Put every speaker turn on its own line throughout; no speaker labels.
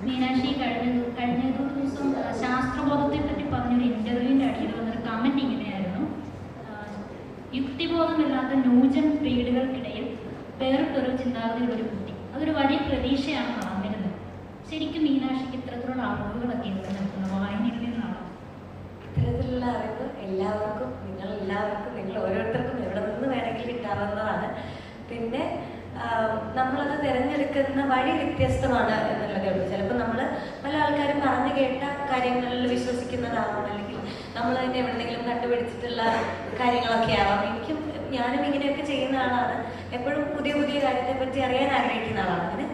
മീനാക്ഷി കഴിഞ്ഞ ദിവസം ശാസ്ത്രബോധത്തെ പറ്റി പറഞ്ഞൊരു ഇൻ്റർവ്യൂവിൻ്റെ അടിയിൽ വന്നൊരു കമൻറ്റ് ഇങ്ങനെയായിരുന്നു: യുക്തിബോധമില്ലാത്ത ന്യൂജൻ പീഡുകൾക്കിടയിൽ വേറിട്ടൊരു ചിന്താഗതിയുള്ള ഒരു കുട്ടി. അതൊരു വലിയ പ്രതീക്ഷയാണ് നടന്നിരുന്നത്. ശരിക്കും മീനാക്ഷിക്ക് ഇത്തരത്തിലുള്ള അറിവുകളൊക്കെ ഇവിടെ നിൽക്കുന്നത് വായനയിൽ നിന്നാണ്.
ഇത്തരത്തിലുള്ള അറിവ് എല്ലാവർക്കും, നിങ്ങൾ ഓരോരുത്തർക്കും എവിടെ നിന്ന് വേണമെങ്കിലും കിട്ടാവുന്നതാണ്. പിന്നെ നമ്മളത് തിരഞ്ഞെടുക്കുന്ന വഴി വ്യത്യസ്തമാണ് എന്നുള്ളതേ ഉള്ളൂ. ചിലപ്പോൾ നമ്മൾ പല ആൾക്കാരും പറഞ്ഞു കേട്ട കാര്യങ്ങളിൽ വിശ്വസിക്കുന്നതാവാം, അല്ലെങ്കിൽ നമ്മൾ തന്നെ എവിടെയെങ്കിലും കണ്ടുപിടിച്ചിട്ടുള്ള കാര്യങ്ങളൊക്കെ ആവാം. ഞാനും ഇങ്ങനെയൊക്കെ ചെയ്യുന്ന ആളാണ്. എപ്പോഴും പുതിയ പുതിയ കാര്യത്തെപ്പറ്റി അറിയാൻ ആഗ്രഹിക്കുന്ന ആളാണ്. അങ്ങനെ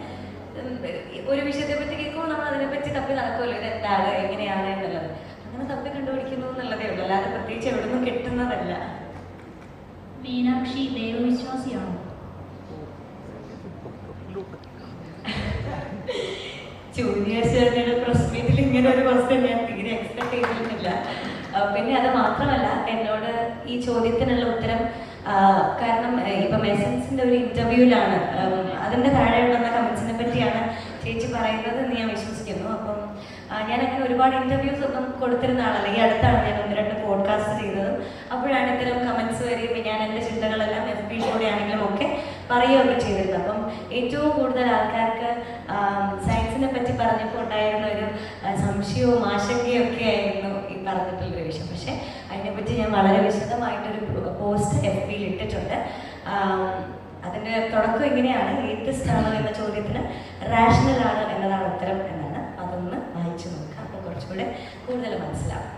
ഒരു വിഷയത്തെ പറ്റി കേൾക്കുമ്പോൾ നമ്മൾ അതിനെപ്പറ്റി തപ്പി നടക്കുമല്ലോ, ഇത് എന്താണ്, എങ്ങനെയാണ് എന്നുള്ളത്. അങ്ങനെ തപ്പി കണ്ടുപിടിക്കുന്നു എന്നുള്ളതേ ഉള്ളൂ, അല്ലാതെ പ്രത്യേകിച്ച് എവിടെ നിന്നും കിട്ടുന്നതല്ല.
മീനാക്ഷി ദൈവവിശ്വാസിയാണോ?
ജൂനിയേഴ്സിന്റെ പ്രസ് മീറ്റിൽ ഇങ്ങനെ ഒരു ക്വസ്റ്റ്യൻ ഞാൻ തീരെ എക്സ്പെക്ട് ചെയ്തിരുന്നില്ല. പിന്നെ അത് മാത്രമല്ല, എന്നോട് ഈ ചോദ്യത്തിനുള്ള ഉത്തരം കാരണം ഇപ്പം എസൻസിന്റെ ഒരു ഇന്റർവ്യൂവിലാണ് അതിന്റെ താഴെയുള്ള കമന്റ്സിനെ പറ്റിയാണ് ചേച്ചി പറയുന്നത് എന്ന് ഞാൻ വിശ്വസിക്കുന്നു. അപ്പം ഞാനങ്ങനെ ഒരുപാട് ഇന്റർവ്യൂസ് ഒന്നും കൊടുത്തിരുന്ന ആളല്ല. ഈ അടുത്താണ് ഞാൻ 1-2 പോഡ്കാസ്റ്റ് ചെയ്തതും. അപ്പോഴാണ് ഇത്തരം കമന്റ്സ് വരികയും ഞാൻ എൻ്റെ ചിന്തകളെല്ലാം FB കൂടെ ആണെങ്കിലും ഒക്കെ പറയുകയൊക്കെ ചെയ്തിരുന്നത്. അപ്പം ഏറ്റവും കൂടുതൽ ആൾക്കാർക്ക് സയൻസിനെ പറ്റി പറഞ്ഞപ്പോൾ ഉണ്ടായിരുന്ന ഒരു സംശയവും ആശങ്കയും ഒക്കെ ആയിരുന്നു ഈ പറഞ്ഞിട്ടുള്ളൊരു വിഷയം. പക്ഷെ അതിനെപ്പറ്റി ഞാൻ വളരെ വിശദമായിട്ടൊരു പോസ്റ്റ് FBയിൽ ഇട്ടിട്ടുണ്ട്. അതിൻ്റെ തുടക്കം ഇങ്ങനെയാണ്: ഏത്തിസ്റ്റ് ആണോ എന്ന ചോദ്യത്തിന് റാഷണൽ ആണ് എന്നതാണ് ഉത്തരം എന്നാണ്. അതൊന്ന് വായിച്ചു നോക്കാം, അപ്പോൾ കുറച്ചുകൂടെ കൂടുതൽ മനസ്സിലാവും.